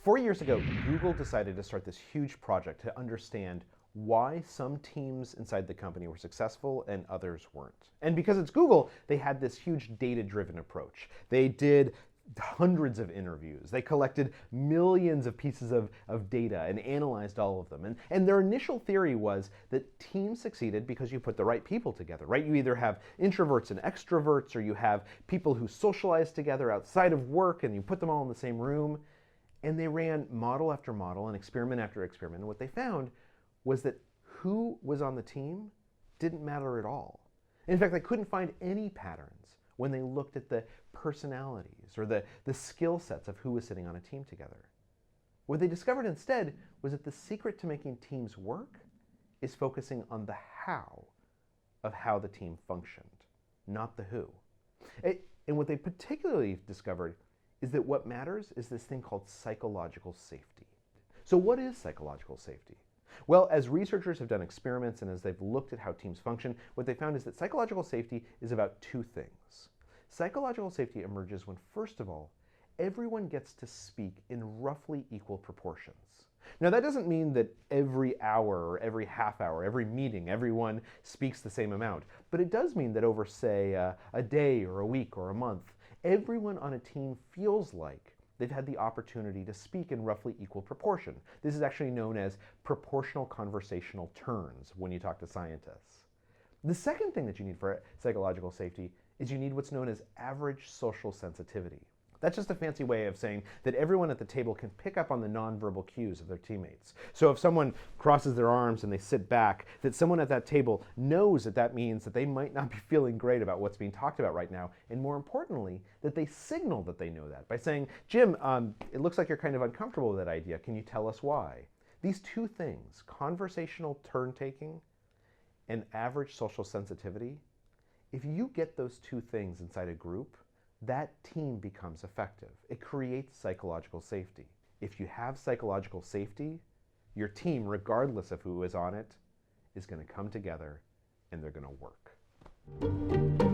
4 years ago, Google decided to start this huge project to understand why some teams inside the company were successful and others weren't. And because it's Google, they had this huge data-driven approach. They did hundreds of interviews. They collected millions of pieces of data and analyzed all of them. And their initial theory was that teams succeeded because you put the right people together, right? You either have introverts and extroverts, or you have people who socialize together outside of work and you put them all in the same room. And they ran model after model and experiment after experiment. And what they found was that who was on the team didn't matter at all. In fact, they couldn't find any patterns when they looked at the personalities or the skill sets of who was sitting on a team together. What they discovered instead was that the secret to making teams work is focusing on the how of how the team functioned, not the who. And what they particularly discovered is that what matters is this thing called psychological safety. So what is psychological safety? Well, as researchers have done experiments and as they've looked at how teams function, what they found is that psychological safety is about two things. Psychological safety emerges when, first of all, everyone gets to speak in roughly equal proportions. Now, that doesn't mean that every hour or every half hour, every meeting, everyone speaks the same amount. But it does mean that over, say, a day or a week or a month, everyone on a team feels like they've had the opportunity to speak in roughly equal proportion. This is actually known as proportional conversational turns when you talk to scientists. The second thing that you need for psychological safety is you need what's known as average social sensitivity. That's just a fancy way of saying that everyone at the table can pick up on the nonverbal cues of their teammates. So if someone crosses their arms and they sit back, that someone at that table knows that that means that they might not be feeling great about what's being talked about right now, and more importantly, that they signal that they know that by saying, Jim, it looks like you're kind of uncomfortable with that idea. Can you tell us why? These two things, conversational turn-taking and average social sensitivity, if you get those two things inside a group, that team becomes effective. It creates psychological safety. If you have psychological safety, your team, regardless of who is on it, is going to come together and they're going to work.